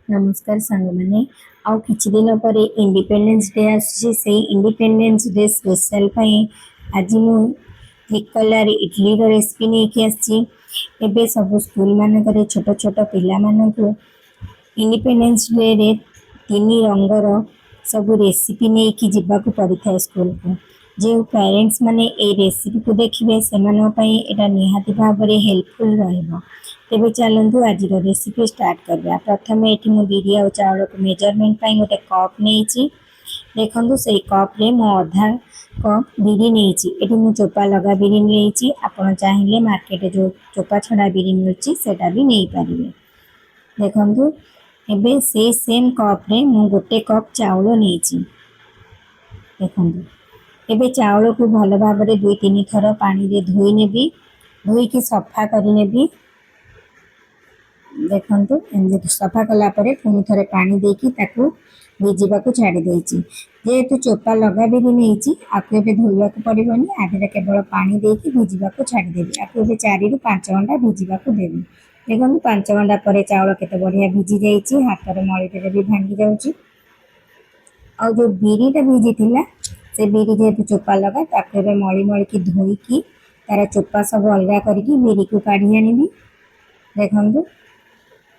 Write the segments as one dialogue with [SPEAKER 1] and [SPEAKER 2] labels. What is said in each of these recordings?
[SPEAKER 1] नमस्कार सांग मैंने आउ किछि दिन पर इंडिपेंडेंस डे आसी से इंडिपेंडेंस डे स्पेशल आज मु ठीक कलार इडली रेसिपी नहीं कि आसी एबे सब स्कूल मानक छोट छोट पिला मानक इंडिपेंडेंस डे रे तीन रंगर सब रेसिपी नहीं कि जीवाक पड़ी था स्कूल को जो पेरेंट्स माने ए रेसिपी को देखिए से निहाती भाव में हेल्पफुल रहिबो। तेबे चलतु आज रेसिपी स्टार्ट करवा। प्रथम ये मुझे बिरी आ चाउल को मेजरमेंट गोटे कप नहीं देखु से कप रे मो अधा कप बिरी नहीं मु चोपा लगा बिरी नहीं आपड़ चाहिए मार्केट जो चोपा छड़ा बिरी मिलूँ सेटा भी नहीं पारे। देखु एबे से सेम कप रे मु गोटे कप चाउल नहीं देखु एबे चाउल को भल भाव में 2-3 थर पानी रे धोई नेबी धोईकी सफा करनेबी। देखु सफा कलापर पुणी थे पानी देकी भिजा छाड़ी देती जेहेतु चोपा लगा भी नहीं आपको एबे धोइबा पड़ोनी आगे केवल पानी देकी भिजा छाड़देवी। आपको 4 ରୁ 5 घंटा भिजा देवी। देखो 5 घंटा पर चाउल केते बढ़िया भिजी जाइए हाथ में मलटे भी भांगी जाऊँगी। आ जो बिरीटा भिजी थिला से बिरी जेहेतु चोपा लगा ताको एबे मली मलिकी धोईकी तार चोपा सब अलगा करके बिरी को काढ़ी आनिबी। देखु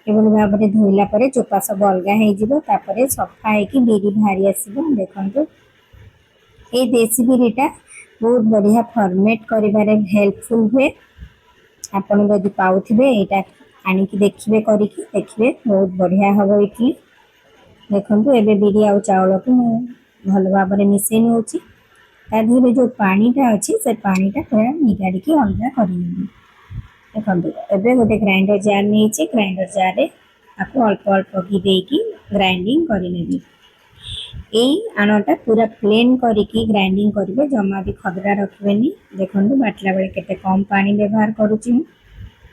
[SPEAKER 1] एभली भाव में धोइला परे चोपा सब अलगा हो सफा होगी बिरी बाहरी आसो। देखु ये देसी बिरीटा बहुत बढ़िया फॉर्मेट कर हेल्पफुल हुए। आपड़ जदि पाऊे यहाँ आणिकी देखिए करके देखिए बहुत बढ़िया हम इडली। देखु एबे बिरी आ चाउल को भल भाव में मिसई नौची तादेह जो पानीटा अच्छी से पानीटा पूरा निगाड़ी अलगा करनेबी। देखो एबे गोटे ग्राइंडर जार नहीं ग्राइंडर जार आपको अल्प अल्प घी देकी ग्राइंडिंग करनेबी। यही आणटा पूरा प्लेन करके ग्राइंडिंग करेंगे जमा भी खदरा रखेनि। देखो बाटला बेले केते कम पानी व्यवहार करुच्ची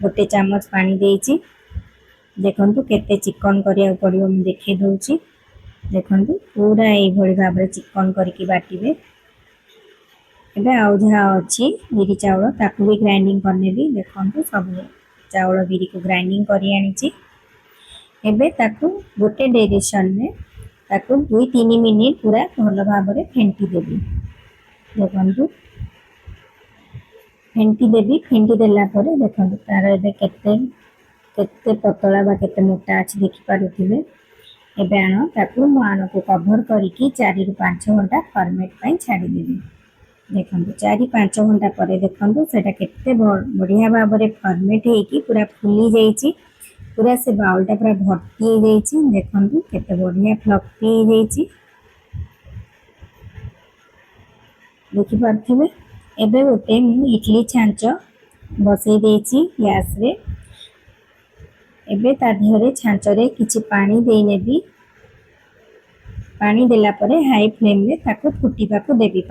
[SPEAKER 1] गोटे चामच पानी देती। देखु केते चिकन करिया पड़ो मुझे देखे दूची। देखु पूरा यही भाव में चिकन करके बाटे। एबे आउ जहाँ अच्छी बिरी चाउल ताकू भी ग्राइंडिंग करनेबी। देखु सब चाउल बिरी को ग्राइंडिंग करी आनी। एबे ताकू गोटे डायरेक्शन में ताकू 2-3 मिनिट पूरा भल भाव में फेंटी देवी। देखु फेंटी देवी फेंटी देला परे देखु तार एबे केते केते पतला बा केते मोटा अच्छी देखि पारुथिबे। एबे आण ताकू मु आण को कवर करके 4 ରୁ 5 घंटा फॉर्मेट पई छाड़ी देवी। देखु 4-5 घंटा पर देखु सेटा केते बढ़िया भाव में फॉर्मेट होगी पूरा फुली जाइए पूरा से बाउलटा पूरा भर्ती हो जाइए। देखु केते बढ़िया फ्लफी हो जाइए देखि पार्थिबे। एबे गोटे इडली छांच बसई देछि गैस रे। एबे ता देहरे छांच रे किछि पानी देई नेबी। पानी देला परे हाई फ्लेम रे ताको फुटीबा को देबी।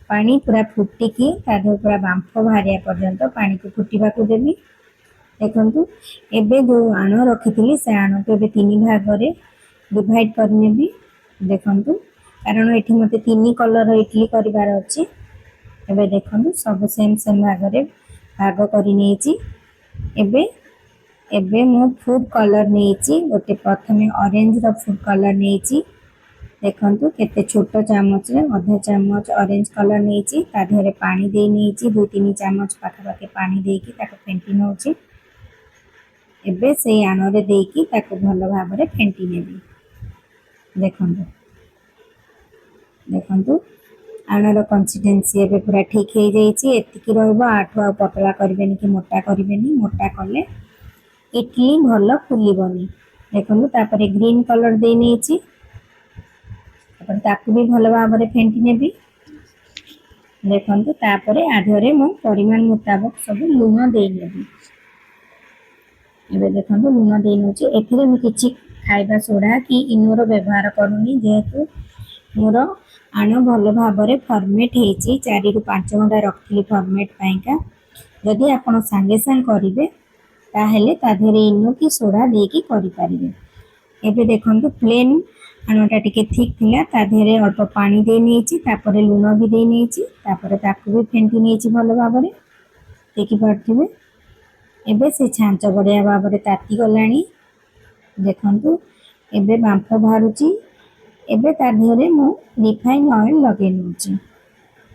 [SPEAKER 1] पानी पूरा फुटिकी तादेह पूरा बांफ बाहरिया पर्यंत पानी को फुटीबा को देबी। देखु एबे जो आण रखी से आण को एबे 3 भाग में डिवाइड करनेबी। देखु कारण ये मत 3 कलर इडली करार अच्छी। एबे देखु सब सेम सेम भाग में भाग कर एबे मु फूड कलर नहीं गोटे प्रथम ऑरेंज रो फूड कलर नहीं। देखु केते छोट चामच रे आधा चामच ऑरेंज कलर नहीं तादेहरे पानी दे नहीं 2-3 चामच पाखापाखि पानी देकी ताको फेंटी नौची। एबे से आण रे देकी ताको भल भाव में फेंटी नेबी। देखु आणर कंसिस्टेंसी एबे पूरा ठीक हो जाइए एतिकी रहइबो। आठू आ पतला करबेनी कि मोटा करबेनी मोटा कले इडली भल फुलिबनी। देखु तापर ग्रीन कलर दे नहीं ताकू भी भल भाव में फेंटी नेबी। देखु तापर आधरे मु परिमाण मुताबक सब लुण दे नेबी। एबे देखु लुण दे नौची एथिरे मु किछि खाइबा सोडा कि इनोर व्यवहार करूनी जेहेतु मोर आण भल भाव में फॉर्मेट होती 4 ରୁ 5 घंटा रखी फॉर्मेट पाइका। जदि आपण सांगे सांग करेंगे ताहेले तादेहरे इनो कि सोडा देकी करि पारिबे। एबे देखु प्लेन आणटा टिके ठीक थिला तादेहरे अल्प पानी दे नहीं तापर लुण भी दे नहीं तापर ताकू भी फेंटी नहीं भल भाव में देखि पार्थिबे। एबे से छांच बढ़िया भाव में ताती गलानी ଦେଖନ୍ତୁ ଏବେ ବାମ୍ଫ ବାହାରୁଛି। ଏବେ ତା ଦେହରେ ମୁଁ ରିଫାଇନ୍ ଅଏଲ୍ ଲଗାଇ ନେଉଛି।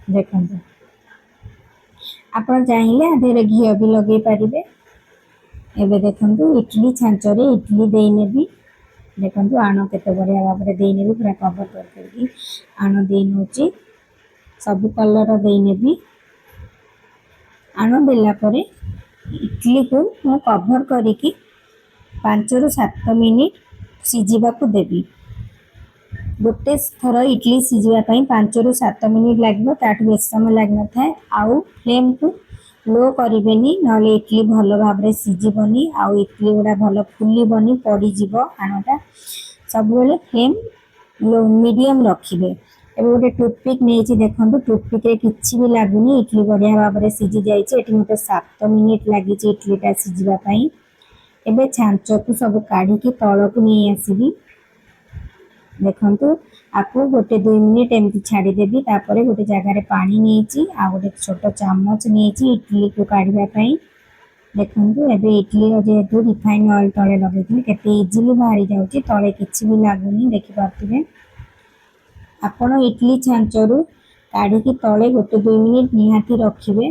[SPEAKER 1] ଦେଖନ୍ତୁ ଆପଣ ଚାହିଁଲେ ଆ ଦେହରେ ଘିଅ ବି ଲଗାଇ ପାରିବେ। ଏବେ ଦେଖନ୍ତୁ ଇଟିଲି ଛାଞ୍ଚରେ ଇଟିଲି ଦେଇନେବି। ଦେଖନ୍ତୁ ଆଣ କେତେ ବଢ଼ିଆ ଭାବରେ ଦେଇନେବି, ପୁରା କଭର କରିକି ଆଣ ଦେଇ ନେଉଛି। ସବୁ କଲର ଦେଇନେବି। ଆଣ ଦେଲା ପରେ ଇଟିଲିକୁ ମୁଁ କଭର କରିକି 5ରୁ 7 ମିନିଟ୍ ସିଝିବାକୁ ଦେବି। ଗୋଟେ ଥର ଇଟିଲି ସିଝିବା ପାଇଁ 5ରୁ 7 ମିନିଟ୍ ଲାଗିବ, ତାଠୁ ବେଶୀ ସମୟ ଲାଗିନଥାଏ। ଆଉ ଫ୍ଲେମ୍କୁ ଲୋ କରିବେନି, ନହେଲେ ଇଟିଲି ଭଲ ଭାବରେ ସିଝିବନି, ଆଉ ଇଟିଲି ଗୁଡ଼ା ଭଲ ଫୁଲିବନି, ପଡ଼ିଯିବ ଆଣଟା। ସବୁବେଳେ ଫ୍ଲେମ୍ ମିଡ଼ିୟମ୍ ରଖିବେ। ଏବେ ଗୋଟେ ଟୁଥପିକ୍ ନେଇଛି, ଦେଖନ୍ତୁ ଟୁଥପିକ୍ରେ କିଛି ବି ଲାଗୁନି, ଇଟିଲି ବଢ଼ିଆ ଭାବରେ ସିଝି ଯାଇଛି। ଏଠି ମୋତେ 7 ମିନିଟ୍ ଲାଗିଛି ଇଟିଲିଟା ସିଝିବା ପାଇଁ। ଏବେ ଛାଞ୍ଚକୁ ସବୁ କାଢ଼ିକି ତଳକୁ ନେଇ ଆସିବି। ଦେଖନ୍ତୁ ଆକୁ 1-2 ମିନିଟ୍ ଏମିତି ଛାଡ଼ିଦେବି। ତାପରେ ଗୋଟେ ଜାଗାରେ ପାଣି ନେଇଛି, ଆଉ ଗୋଟେ ଛୋଟ ଚାମଚ ନେଇଛି ଇଟିଲିକୁ କାଢ଼ିବା ପାଇଁ। ଦେଖନ୍ତୁ ଏବେ ଇଟିଲିର ଯେହେତୁ ରିଫାଇନ୍ ଅଏଲ୍ ତଳେ ଲଗେଇଥିଲି, କେତେ ଇଜିଲି ବାହାରି ଯାଉଛି, ତଳେ କିଛି ବି ଲାଗୁନି, ଦେଖିପାରୁଥିବେ। ଆପଣ ଇଟିଲି ଛାଞ୍ଚରୁ କାଢ଼ିକି ତଳେ 1-2 ମିନିଟ୍ ନିହାତି ରଖିବେ।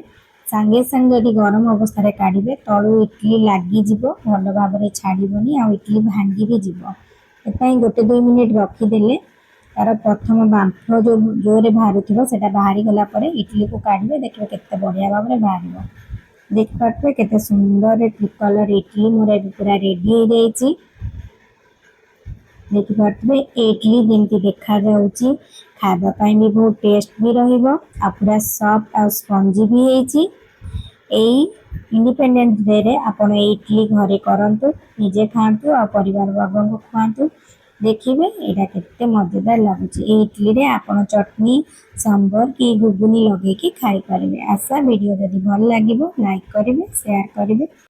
[SPEAKER 1] ସାଙ୍ଗେ ସାଙ୍ଗେ ଯଦି ଗରମ ଅବସ୍ଥାରେ କାଢ଼ିବେ ତଳୁ ଇଟିଲି ଲାଗିଯିବ, ଭଲ ଭାବରେ ଛାଡ଼ିବନି, ଆଉ ଇଟିଲି ଭାଙ୍ଗି ବି ଯିବ। ଏଥିପାଇଁ 1-2 ମିନିଟ୍ ରଖିଦେଲେ ତାର ପ୍ରଥମ ବାମ୍ଫ ଯେଉଁ ଜୋରରେ ବାହାରୁଥିବ ସେଟା ବାହାରିଗଲା ପରେ ଇଟିଲିକୁ କାଢ଼ିବେ, ଦେଖିବେ କେତେ ବଢ଼ିଆ ଭାବରେ ବାହାରିବ। ଦେଖିପାରୁଥିବେ କେତେ ସୁନ୍ଦର କଲର୍ ଇଟିଲି ମୋର ଏବେ ପୁରା ରେଡ଼ି ହେଇଯାଇଛି। ଦେଖିପାରୁଥିବେ ଇଟିଲି ଯେମିତି ଦେଖାଯାଉଛି, ଖାଇବା ପାଇଁ ବି ବହୁତ ଟେଷ୍ଟ ବି ରହିବ, ଆଉ ପୁରା ସଫ୍ଟ ଆଉ ସ୍ପଞ୍ଜି ବି ହେଇଛି। ଏଇ ଇଣ୍ଡିପେଣ୍ଡେନ୍ସ ଡେରେ ଆପଣ ଏଇ ଇଟିଲି ଘରେ କରନ୍ତୁ, ନିଜେ ଖାଆନ୍ତୁ ଆଉ ପରିବାର ବର୍ଗଙ୍କୁ ଖୁଆନ୍ତୁ। ଦେଖିବେ ଏଇଟା କେତେ ମଜାଦାର ଲାଗୁଛି। ଏଇ ଇଟିଲିରେ ଆପଣ ଚଟନି, ସାମ୍ବର କି ଘୁଗୁନି ଲଗେଇକି ଖାଇପାରିବେ। ଆଶା ଭିଡ଼ିଓ ଯଦି ଭଲ ଲାଗିବ ଲାଇକ୍ କରିବେ, ସେୟାର କରିବେ।